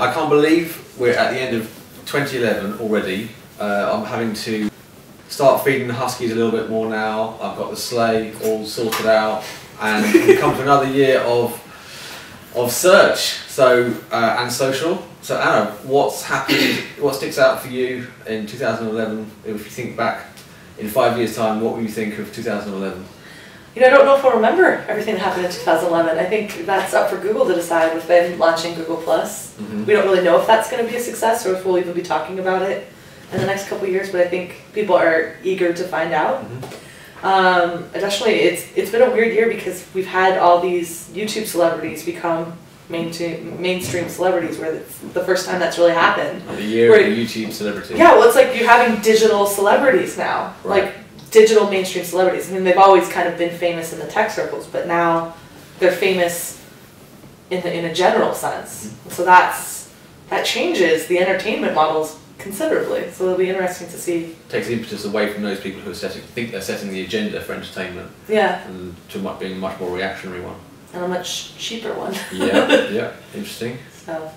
I can't believe we're at the end of 2011 already. I'm having to start feeding the huskies a little bit more now. I've got the sleigh all sorted out, and we come to another year of search, and social. So Anna, what's happened? What sticks out for you in 2011? If you think back in 5 years' time, what will you think of 2011? You know, I don't know if I'll remember everything that happened in 2011. I think that's up for Google to decide with them launching Google+. We don't really know if that's going to be a success or if we'll even be talking about it in the next couple of years, but I think people are eager to find out. Additionally, it's been a weird year because we've had all these YouTube celebrities become mainstream celebrities, where it's the first time that's really happened. The year of the YouTube celebrity. Yeah, well, it's like you're having digital celebrities now. Right. Like, digital mainstream celebrities. I mean, they've always kind of been famous in the tech circles, but now they're famous in a general sense. So that changes the entertainment models considerably. So it'll be interesting to see. Takes the impetus away from those people who think they're setting the agenda for entertainment. Yeah. And to being a much more reactionary one. And a much cheaper one. yeah, interesting. So.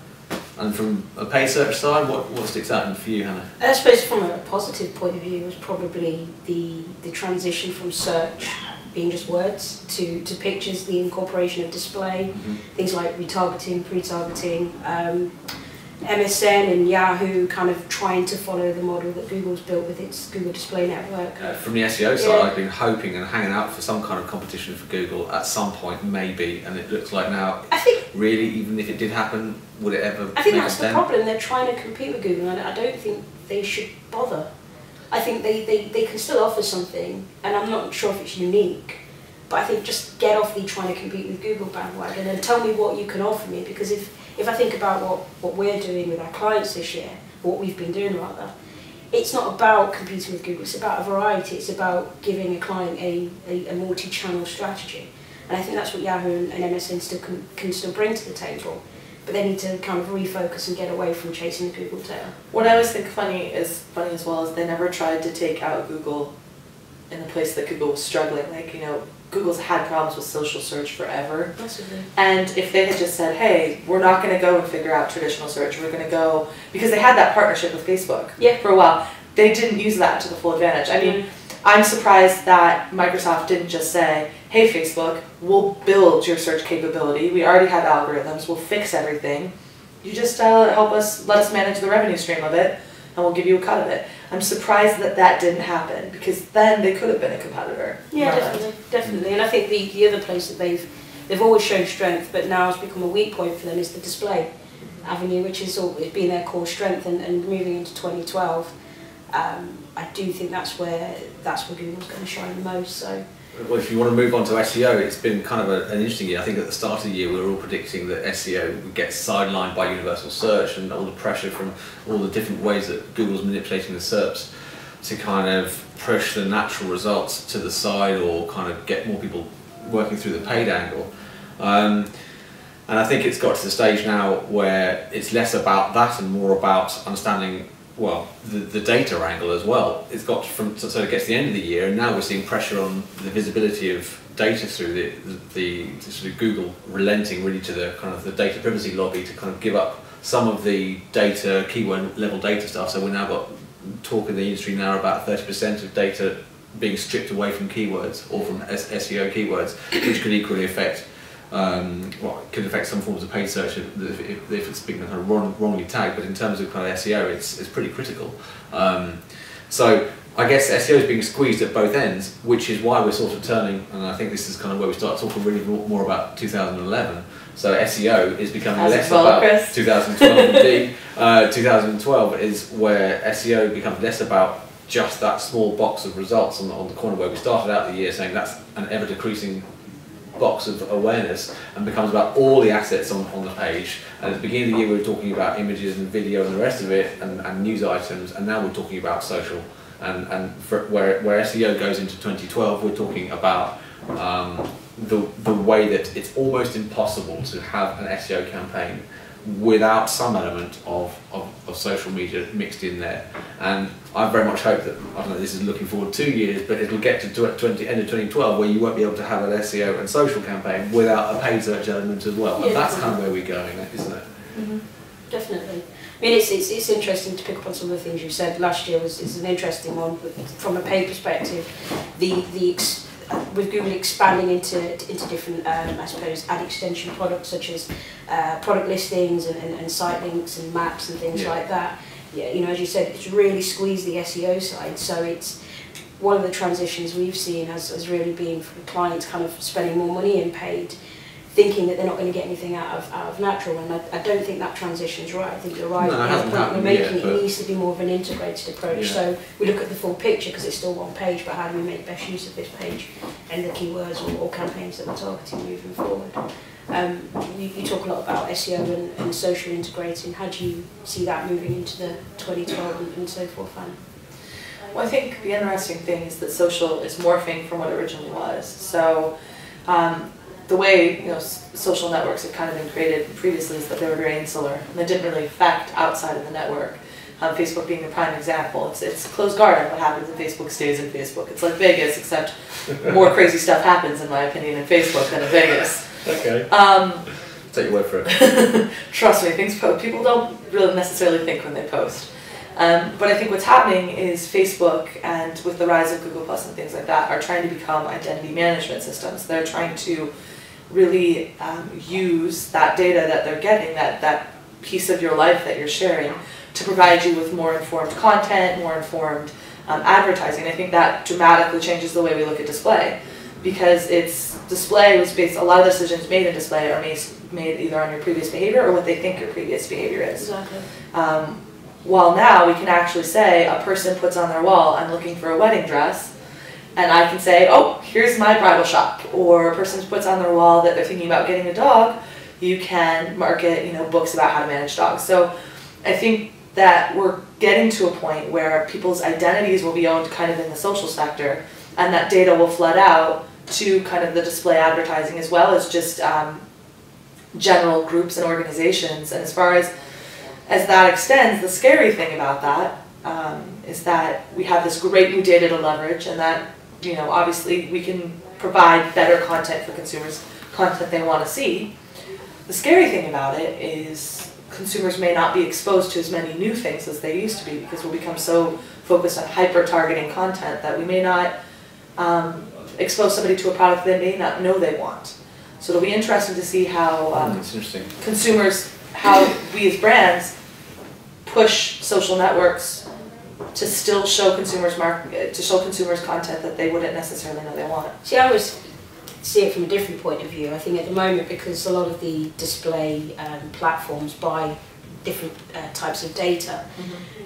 And from a paid search side, what sticks out for you, Hannah? I suppose from a positive point of view was probably the transition from search being just words to pictures, the incorporation of display, things like retargeting, pre-targeting, MSN and Yahoo kind of trying to follow the model that Google's built with its Google Display Network. From the SEO side, I've been hoping and hanging out for some kind of competition for Google at some point, maybe, and it looks like now, I think, really, even if it did happen, would it ever I think that's the problem. They're trying to compete with Google, and I don't think they should bother. I think they can still offer something, and I'm not sure if it's unique, but I think just get off the trying to compete with Google bandwagon and tell me what you can offer me, because if I think about what we're doing with our clients this year, or what we've been doing rather, it's not about competing with Google, it's about a variety, it's about giving a client a multi-channel strategy. And I think that's what Yahoo and MSN can still bring to the table, but they need to kind of refocus and get away from chasing the Google tail. What I always think funny as well is they never tried to take out Google in the place that Google was struggling. Like, you know, Google's had problems with social search forever. Massively. And if they had just said, hey, we're not going to go and figure out traditional search, we're going to go, because they had that partnership with Facebook for a while, they didn't use that to the full advantage. I mean, I'm surprised that Microsoft didn't just say, hey Facebook, we'll build your search capability, we already have algorithms, we'll fix everything, you just let us manage the revenue stream of it, and we'll give you a cut of it. I'm surprised that didn't happen, because then they could have been a competitor. Yeah, definitely. And I think the other place that they've always shown strength, but now has become a weak point for them, is the display avenue, which has always been their core strength. And moving into 2012, I do think that's where Google's going to shine the most. So. Well, if you want to move on to SEO, it's been kind of an interesting year. I think at the start of the year we were all predicting that SEO would get sidelined by universal search and all the pressure from all the different ways that Google's manipulating the SERPs to kind of push the natural results to the side or kind of get more people working through the paid angle. And I think it's got to the stage now where it's less about that and more about understanding, well, the data angle as well. It's got so it gets to the end of the year, and now we're seeing pressure on the visibility of data through the sort of Google relenting really to the kind of the data privacy lobby to kind of give up some of the data, keyword level data stuff. So we've now got talk in the industry now about 30% of data being stripped away from keywords or from SEO keywords, which could equally affect it could affect some forms of paid search if it's being kind of wrongly tagged, but in terms of kind of SEO, it's pretty critical. So I guess SEO is being squeezed at both ends, which is why we're sort of turning, and I think this is kind of where we start talking really more about 2011. So SEO is becoming less about 2012 indeed. 2012 is where SEO becomes less about just that small box of results on the corner where we started out the year saying that's an ever decreasing box of awareness, and becomes about all the assets on the page. And at the beginning of the year we were talking about images and video and the rest of it, and news items, and now we're talking about social. And where SEO goes into 2012, we're talking about the way that it's almost impossible to have an SEO campaign without some element of social media mixed in there. And I very much hope that, I don't know, this is looking forward 2 years, but it'll get to end of 2012 where you won't be able to have an SEO and social campaign without a paid search element as well. And that's kind of where we're going, isn't it? Definitely. definitely. I mean, it's interesting to pick up on some of the things you said. Last year is an interesting one, but from a pay perspective, with Google expanding into different, I suppose, ad extension products such as product listings and site links and maps and things like that. Yeah, you know, as you said, it's really squeezed the SEO side. So it's one of the transitions we've seen has really been from clients kind of spending more money in paid, thinking that they're not going to get anything out of natural, and I don't think that transition's right. I think you're right. No, the point we're making, it needs to be more of an integrated approach. So we look at the full picture because it's still one page, but how do we make best use of this page and the keywords or campaigns that we're targeting moving forward? You talk a lot about SEO and social integrating. How do you see that moving into the 2012 and so forth? Well, I think the interesting thing is that social is morphing from what it originally was. So the way, you know, social networks have kind of been created previously is that they were very insular and they didn't really affect outside of the network. Facebook being the prime example. It's closed garden. What happens in Facebook stays in Facebook. It's like Vegas, except more crazy stuff happens, in my opinion, in Facebook than in Vegas. Okay. Take your word for it. Trust me, people don't really necessarily think when they post. But I think what's happening is Facebook, and with the rise of Google Plus and things like that, are trying to become identity management systems. They're trying to really use that data that they're getting, that piece of your life that you're sharing, to provide you with more informed content, more informed advertising. I think that dramatically changes the way we look at display, because display was based, a lot of decisions made in display are made either on your previous behavior or what they think your previous behavior is. Exactly. While now we can actually say a person puts on their wall, I'm looking for a wedding dress, and I can say, oh, here's my bridal shop. Or a person puts on their wall that they're thinking about getting a dog, you can market, you know, books about how to manage dogs. So I think that we're getting to a point where people's identities will be owned kind of in the social sector, and that data will flood out to kind of the display advertising as well as just general groups and organizations. And as far as that extends, the scary thing about that is that we have this great new data to leverage, and that, you know, obviously we can provide better content for consumers, content they want to see. The scary thing about it is consumers may not be exposed to as many new things as they used to be, because we'll become so focused on hyper-targeting content that we may not expose somebody to a product they may not know they want. So it'll be interesting to see how consumers, how we as brands push social networks to still show consumers content that they wouldn't necessarily know they want. See, I always see it from a different point of view. I think at the moment, because a lot of the display platforms buy different types of data,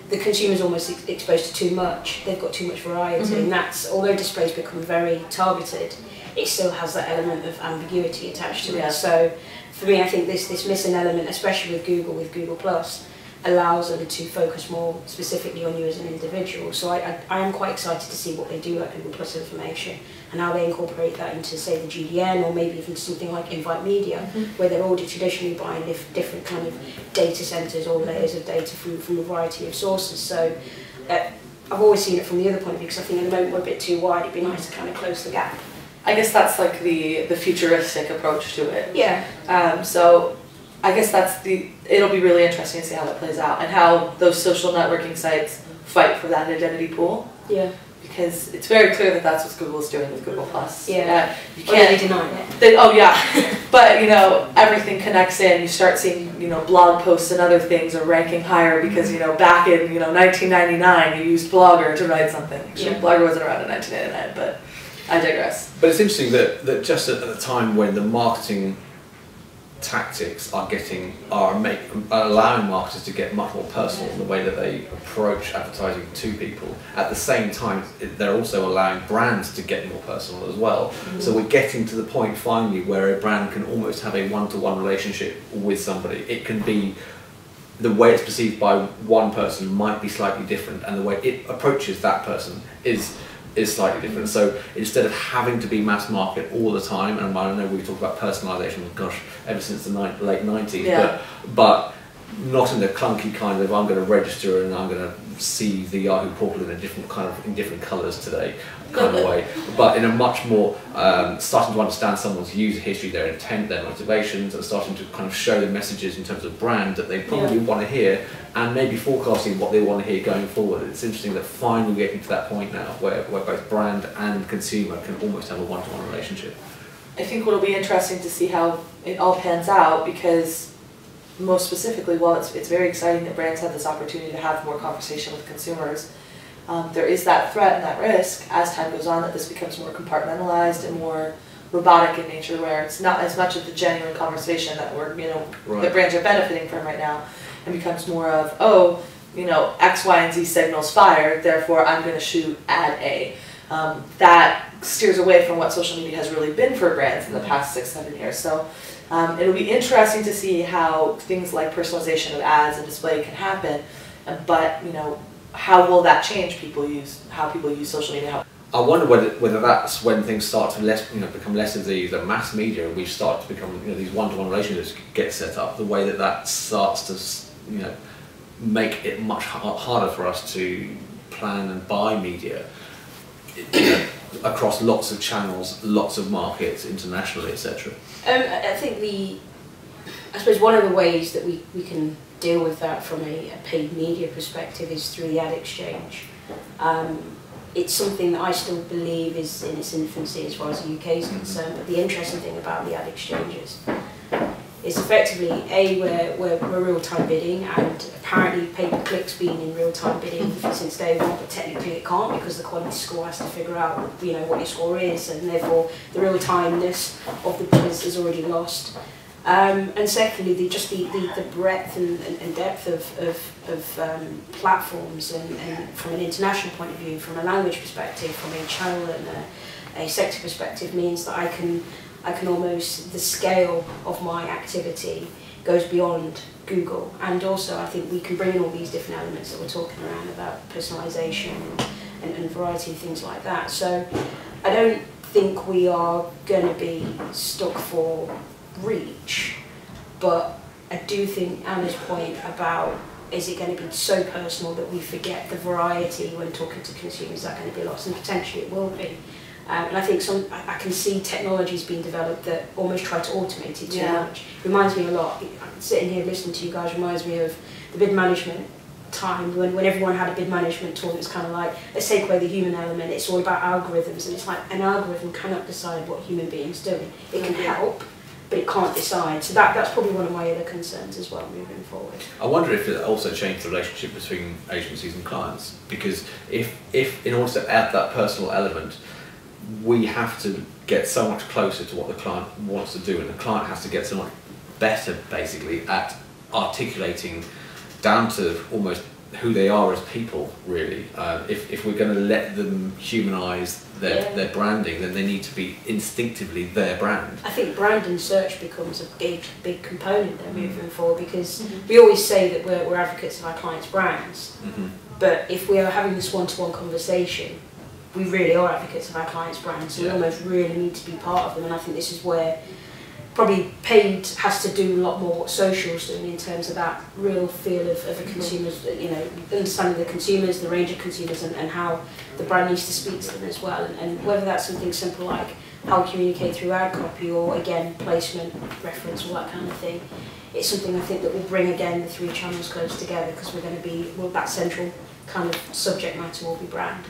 the consumer's almost exposed to too much. They've got too much variety, and that's, although displays become very targeted, it still has that element of ambiguity attached to it. So for me, I think this missing element, especially with Google Plus, allows them to focus more specifically on you as an individual. So I am quite excited to see what they do at Google Plus information and how they incorporate that into, say, the GDN, or maybe even something like Invite Media, where they're already traditionally buying different kind of data centers or layers of data from a variety of sources. So I've always seen it from the other point of view, because I think at the moment we're a bit too wide. It'd be nice to kind of close the gap. I guess that's like the futuristic approach to it. Yeah. So I guess it'll be really interesting to see how that plays out, and how those social networking sites fight for that identity pool. Yeah. Because it's very clear that that's what Google's doing with Google Plus. Yeah. You can't really deny it. Oh yeah. But, you know, everything connects in. You start seeing, you know, blog posts and other things are ranking higher because, you know, back in, you know, 1999 you used Blogger to write something. Actually, Blogger wasn't around in 1999, but I digress. But it's interesting that just at the time when the marketing tactics are allowing marketers to get much more personal in the way that they approach advertising to people, at the same time they're also allowing brands to get more personal as well. So we're getting to the point finally where a brand can almost have a one-to-one relationship with somebody. It can be, the way it's perceived by one person might be slightly different, and the way it approaches that person is slightly different. So instead of having to be mass market all the time, and I know we talk about personalisation, gosh, ever since the late 90s, but not in the clunky kind of I'm going to register and I'm going to see the Yahoo portal in a different kind of in different colours today kind of way, but in a much more starting to understand someone's user history, their intent, their motivations, and starting to kind of show the messages in terms of brand that they probably want to hear, and maybe forecasting what they want to hear going forward. It's interesting that finally we're getting to that point now where both brand and consumer can almost have a one-to-one relationship. I think what'll be interesting to see how it all pans out, because most specifically, while it's very exciting that brands have this opportunity to have more conversation with consumers, there is that threat and that risk as time goes on that this becomes more compartmentalized and more robotic in nature, where it's not as much of the genuine conversation that that brands are benefiting from right now, and becomes more of, oh, X, Y, and Z signals fired, therefore I'm going to shoot ad A. That steers away from what social media has really been for brands in the past 6-7 years. So it'll be interesting to see how things like personalization of ads and display can happen, but how will that change how people use social media? I wonder whether that's when things start to become less of the mass media, and we start to become these one-to-one relationships get set up. The way that starts to make it much harder for us to plan and buy media across lots of channels, lots of markets, internationally, etc. I think I suppose one of the ways that we can deal with that from a paid media perspective is through the ad exchange. It's something that I still believe is in its infancy as far as the UK is concerned, but the interesting thing about the ad exchanges is effectively, we're real-time bidding, and apparently pay-per-click's been in real-time bidding since day one, but technically it can't, because the quality score has to figure out what your score is, and therefore the real-timeness of the bid is already lost. And secondly, the breadth and depth of platforms, and from an international point of view, from a language perspective, from a channel and a sector perspective, means that I can almost, the scale of my activity goes beyond Google. And also I think we can bring in all these different elements that we're talking around about personalisation and variety of things like that. So I don't think we are going to be stuck for reach, but I do think Anna's point about, is it going to be so personal that we forget the variety when talking to consumers, that going to be lost, and potentially it will be. And I think I can see technologies being developed that almost try to automate it too much. Reminds me a lot, sitting here listening to you guys reminds me of the bid management time, when everyone had a bid management tool. It's kind of like, let's take away the human element, it's all about algorithms, and it's like an algorithm cannot decide what human beings do. It can help, but it can't decide. So that's probably one of my other concerns as well moving forward. I wonder if it also changed the relationship between agencies and clients, because if in order to add that personal element, we have to get so much closer to what the client wants to do, and the client has to get so much better basically at articulating down to almost who they are as people, really. If we're going to let them humanise their branding, then they need to be instinctively their brand. I think brand and search becomes a big component there moving forward, because we always say that we're advocates of our clients' brands, but if we are having this one-to-one conversation, we really are advocates of our clients' brands, so we almost really need to be part of them. And I think this is where probably paid has to do a lot more what social's doing in terms of that real feel of a consumer's, understanding the consumers, the range of consumers, and how the brand needs to speak to them as well. And whether that's something simple like how we communicate through ad copy, or again placement, reference, all that kind of thing, it's something I think that will bring again the three channels close together, because we're going to be, that central kind of subject matter will be brand.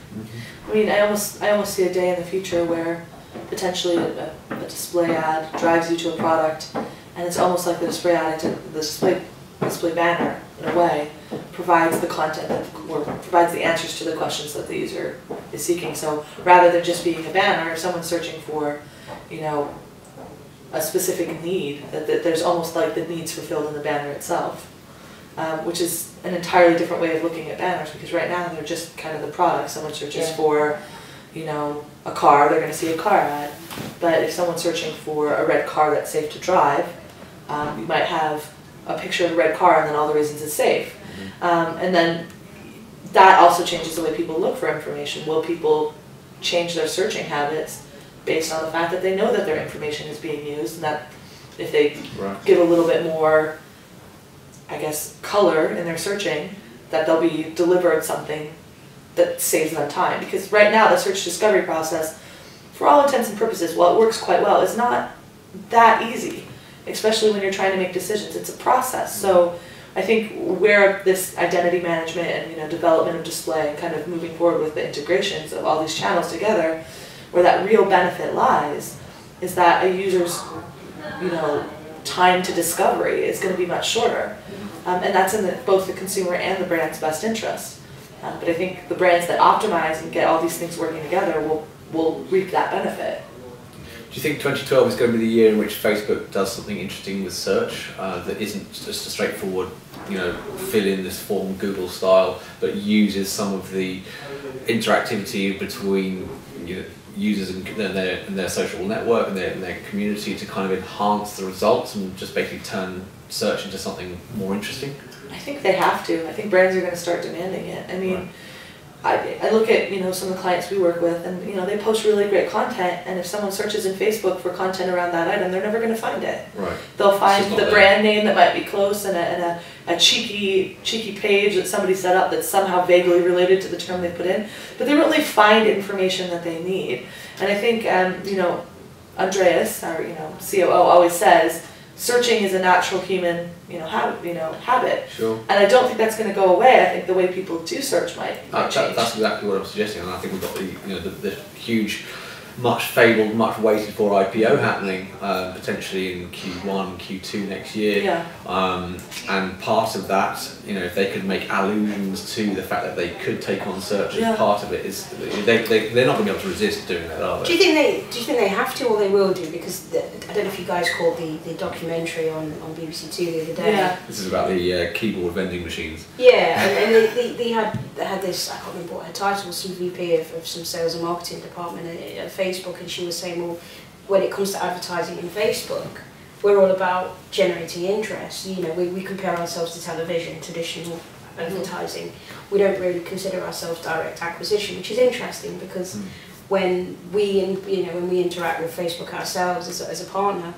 I mean, I almost see a day in the future where potentially a display ad drives you to a product, and it's almost like the display ad, the display banner in a way provides the content or provides the answers to the questions that the user is seeking. So rather than just being a banner, if someone's searching for, a specific need, that there's almost like the needs fulfilled in the banner itself. Which is an entirely different way of looking at banners, because right now they're just kind of the product. Someone searches for, a car, they're going to see a car ad. But if someone's searching for a red car that's safe to drive, you might have a picture of the red car and then all the reasons it's safe. And then that also changes the way people look for information. Will people change their searching habits based on the fact that they know that their information is being used, and that if they give a little bit more I guess, color in their searching, that they'll be delivered something that saves them time. Because right now the search discovery process, for all intents and purposes, while it works quite well, is not that easy, especially when you're trying to make decisions. It's a process. So I think where this identity management and development of display and kind of moving forward with the integrations of all these channels together, where that real benefit lies, is that a user's time to discovery is going to be much shorter. And that's in both the consumer and the brand's best interest. But I think the brands that optimize and get all these things working together will reap that benefit. Do you think 2012 is going to be the year in which Facebook does something interesting with search that isn't just a straightforward, fill in this form Google style, but uses some of the interactivity between users and their social network and their community to kind of enhance the results and just basically turn search into something more interesting? I think they have to. I think brands are going to start demanding it. I mean, right. I look at some of the clients we work with, and they post really great content, and if someone searches in Facebook for content around that item, they're never going to find it. Right. They'll find the brand name that might be close and a cheeky page that somebody set up that's somehow vaguely related to the term they put in, but they don't really find information that they need. And I think Andreas, our COO, always says searching is a natural human habit. Sure. And I don't think that's going to go away. I think the way people do search might change. That's exactly what I'm suggesting, and I think we've got the huge, much fabled, much waited for IPO happening potentially in Q1, Q2 next year. Yeah. And part of that, if they could make allusions to the fact that they could take on search as part of it, is they're not going to be able to resist doing that, are they? Do you think they have to, or they will do? Because I don't know if you guys caught the documentary on BBC Two the other day. Yeah. This is about the keyboard vending machines. Yeah, and they had this, I can't remember what her title was, some VP of some sales and marketing department at Facebook, and she was saying, well, when it comes to advertising in Facebook, we're all about generating interest. We compare ourselves to television, traditional advertising. We don't really consider ourselves direct acquisition, which is interesting because when we interact with Facebook ourselves as a partner,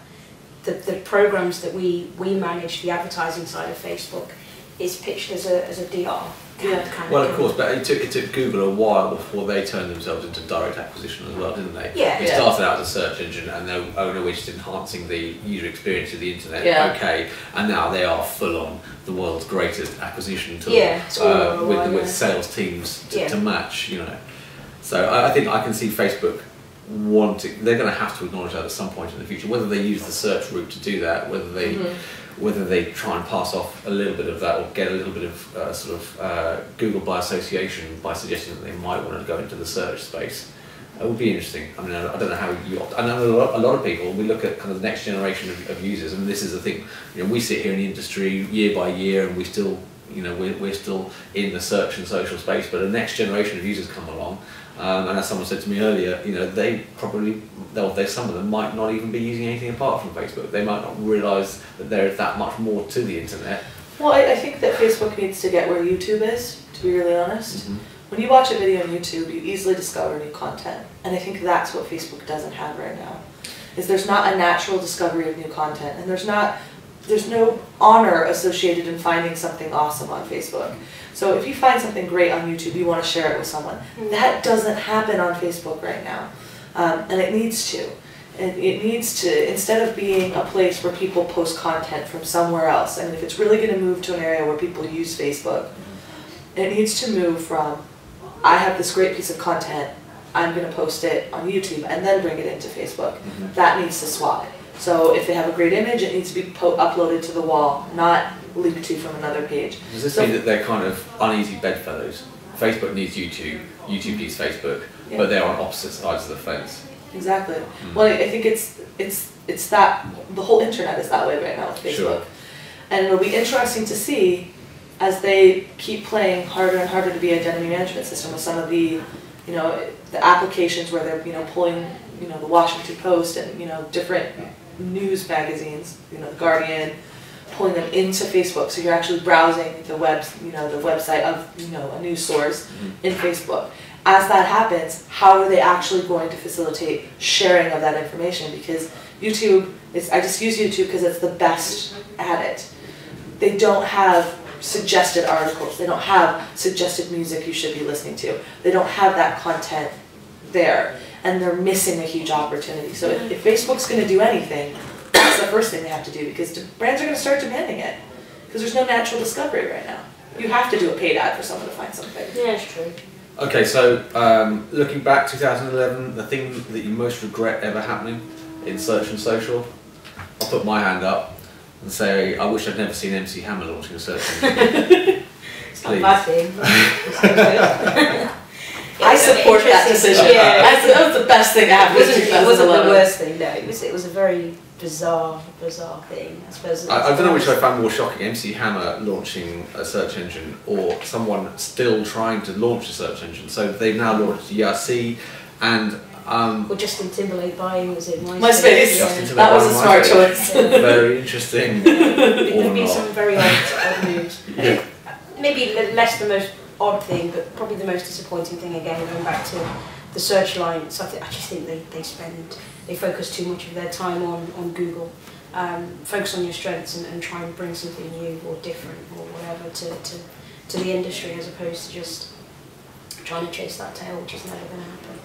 the programs that we manage, the advertising side of Facebook, is pitched as a DR. Well, of course, but it took Google a while before they turned themselves into direct acquisition as well, didn't they? Yeah. It started out as a search engine, and they were just enhancing the user experience of the internet. Yeah. Okay, and now they are full on the world's greatest acquisition tool. Yeah, it's all with sales teams to match. So I think I can see Facebook wanting. They're going to have to acknowledge that at some point in the future, whether they use the search route to do that, whether they try and pass off a little bit of that, or get a little bit of Google by association by suggesting that they might want to go into the search space. It would be interesting. I mean, I don't know how you opt. I know a lot of people, we look at kind of the next generation of users, and this is the thing, we sit here in the industry year by year, and we still, we're still in the search and social space, but the next generation of users come along, and as someone said to me earlier, some of them might not even be using anything apart from Facebook. They might not realise that there is that much more to the internet. Well, I think that Facebook needs to get where YouTube is, to be really honest. Mm-hmm. When you watch a video on YouTube, you easily discover new content. And I think that's what Facebook doesn't have right now. Is there's not a natural discovery of new content, and there's no honor associated in finding something awesome on Facebook. So if you find something great on YouTube, you want to share it with someone. That doesn't happen on Facebook right now. And it needs to. It needs to, instead of being a place where people post content from somewhere else, I mean, if it's really going to move to an area where people use Facebook, it needs to move from, I have this great piece of content, I'm going to post it on YouTube and then bring it into Facebook. Mm-hmm. That needs to swap. So if they have a great image, it needs to be uploaded to the wall, not linked to from another page. Does this mean that they're kind of uneasy bedfellows? Facebook needs YouTube, YouTube needs Facebook, but they're on opposite sides of the fence. Exactly. Mm. Well, I think it's that the whole internet is that way right now with Facebook, sure. And it'll be interesting to see as they keep playing harder and harder to be an identity management system with some of the, the applications where they're, pulling, the Washington Post and different news magazines, the Guardian, pulling them into Facebook. So you're actually browsing the website of a news source in Facebook. As that happens, how are they actually going to facilitate sharing of that information? Because YouTube I just use YouTube because it's the best at it. they don't have suggested articles, they don't have suggested music you should be listening to, they don't have that content there, and they're missing a huge opportunity. So if Facebook's going to do anything, that's the first thing they have to do, because brands are going to start demanding it, because there's no natural discovery right now. You have to do a paid ad for someone to find something. Yeah, it's true. Okay, so looking back 2011, the thing that you most regret ever happening in search and social, I'll put my hand up and say I wish I'd never seen MC Hammer launching a search engine. It's not a bad thing. I support that decision. Yeah. That was the best thing that happened in 2011. It wasn't the worst thing, no. It was a very bizarre thing, I suppose. I don't know which I found more shocking, MC Hammer launching a search engine or someone still trying to launch a search engine. So they've now launched YRC and... or Justin Timberlake buying, was it MySpace? Yeah. That was a smart choice. Very interesting. There have been some very odd moves. Yeah. Maybe less the most odd thing, but probably the most disappointing thing, again, going back to the search lines. I just think they focus too much of their time on Google. Focus on your strengths and try and bring something new or different or whatever to the industry, as opposed to just trying to chase that tail, which is never going to happen.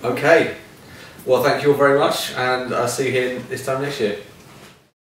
Okay, well thank you all very much, and I'll see you here this time next year.